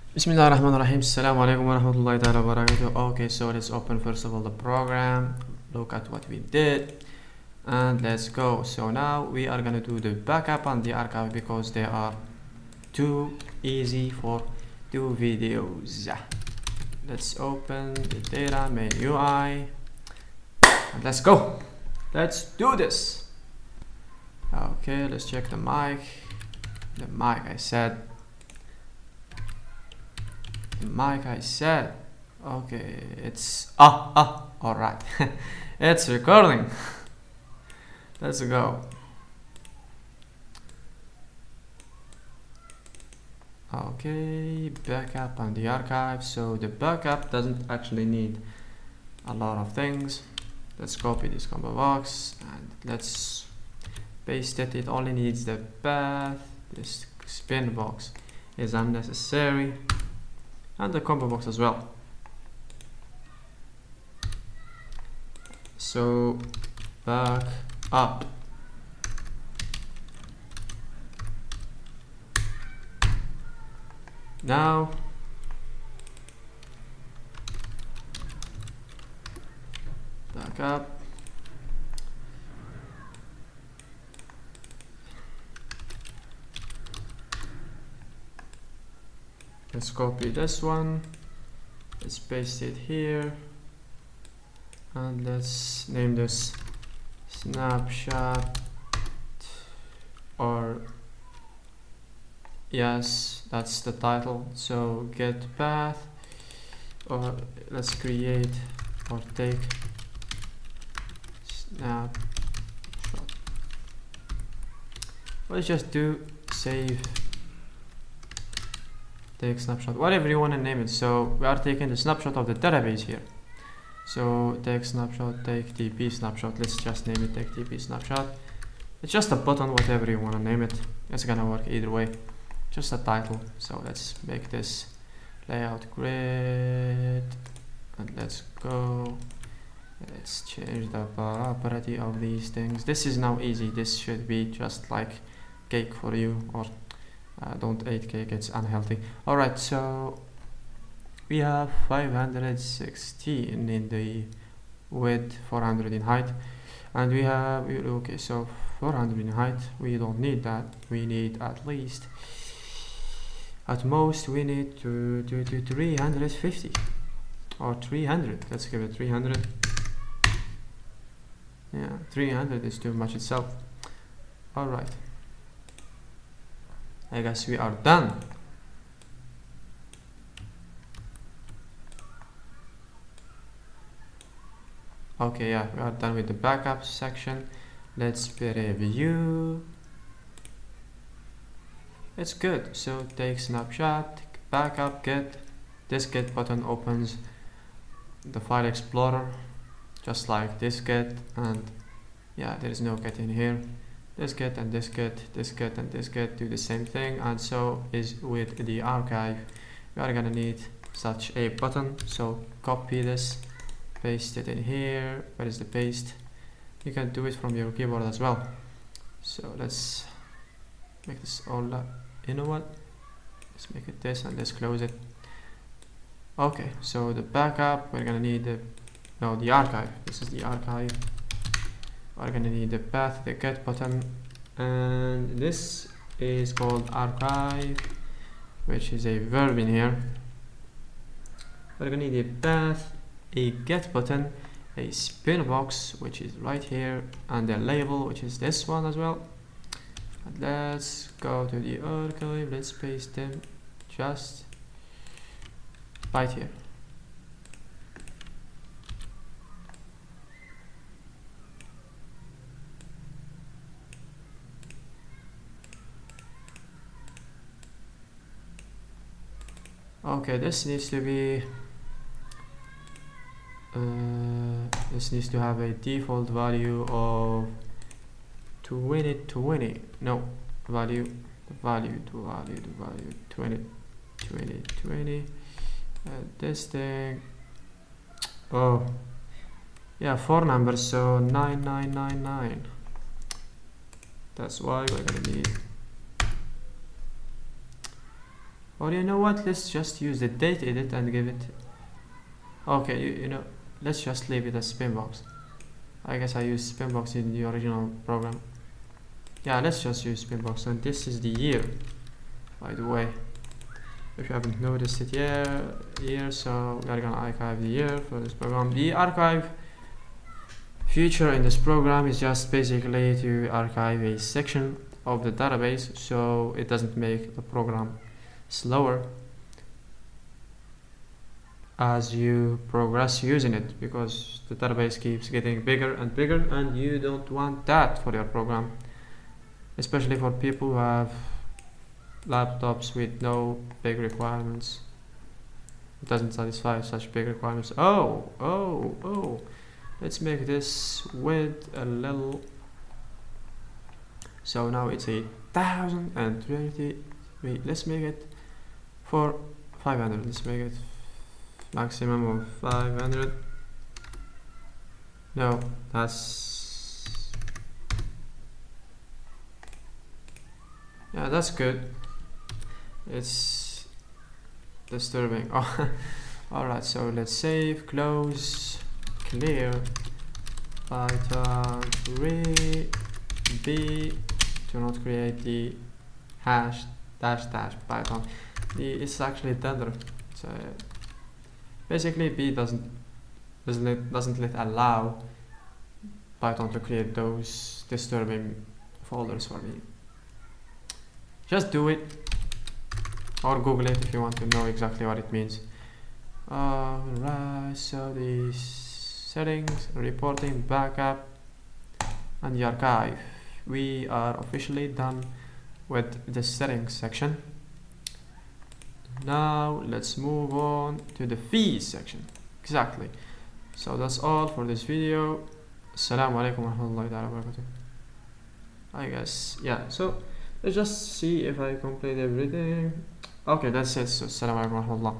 Bismillahirrahmanirrahim. Assalamu alaikum wa rahmatullahi ta'ala wa barakatuh. Okay, so let's open first of all the program, look at what we did, and let's go. So now we are gonna do the backup and the archive because they are too easy for two videos. Let's open the data main UI and let's go. Let's do this. Okay, let's check the mic. The mic I said. Okay, it's all right. It's recording. Let's go. Okay, backup and the archive. So the backup doesn't actually need a lot of things. Let's copy this combo box and let's paste it. It only needs the path. This spin box is unnecessary, and the combo box as well. So back up. Now back up. Let's copy this one, let's paste it here, and let's name this snapshot, or yes, that's the title. So get path, or let's create or take snapshot. Let's just do save take snapshot, whatever you want to name it. So we are taking the snapshot of the database here. So take snapshot, take TP snapshot. Let's just name it take TP snapshot. It's just a button, whatever you want to name it. It's gonna work either way. Just a title. So let's make this layout grid and let's go. Let's change the property of these things. This is now easy. This should be just like cake for you, or don't eat cake, it's unhealthy. Alright, so we have 516 in the width, 400 in height, and we have, okay, so 400 in height, we don't need that. We need at least, at most we need to 350 or 300. Let's give it 300. Yeah, 300 is too much itself. Alright, I guess we are done. Okay, yeah, we are done with the backup section. Let's review. It's good. So take snapshot, backup, get. This get button opens the file explorer, just like this get, and yeah, there is no get in here. This get and this get, this get and this get do the same thing, and so is with the archive. We are gonna need such a button. So copy this, paste it in here. Where is the paste? You can do it from your keyboard as well. So let's make this all up. You know what? Let's make it this and let's close it. Okay, so the backup, we're gonna need the archive. This is the archive. We're gonna need the path, the get button, and this is called archive, which is a verb in here. We're gonna need a path, a get button, a spin box, which is right here, and a label, which is this one as well. And let's go to the archive. Let's paste them just right here. Okay, this needs to be this needs to have a default value of 2020. No, value 20. This thing, oh yeah, 4 numbers, so 9999. That's why we're gonna need Or you know what, let's just use the date edit and give it, okay, you know, let's just leave it as spinbox. I guess I used spinbox in the original program. Yeah, let's just use spinbox, and this is the year, by the way, if you haven't noticed it here. So we are gonna archive the year for this program. The archive feature in this program is just basically to archive a section of the database, so it doesn't make the program slower as you progress using it, because the database keeps getting bigger and bigger, and you don't want that for your program, especially for people who have laptops with no big requirements. It doesn't satisfy such big requirements. Oh, let's make this width a little, so now it's 1030. Wait, let's make it for 500. Let's make it maximum of 500. No, that's good. It's disturbing. Oh, alright, so let's save, close, clear, Python 3b, to not create the hash dash Python. It's actually tender. So basically B doesn't allow Python to create those disturbing folders for me. Just do it, or Google it if you want to know exactly what it means. Alright, so the settings, reporting, backup, and the archive. We are officially done with the settings section. Now let's move on to the fees section. Exactly. So that's all for this video. Assalamu alaikum wa rahmatullahi wa barakatuh. I guess, yeah, so let's just see if I complete everything. Okay, that's it. So assalamu alaikum wa rahmatullah.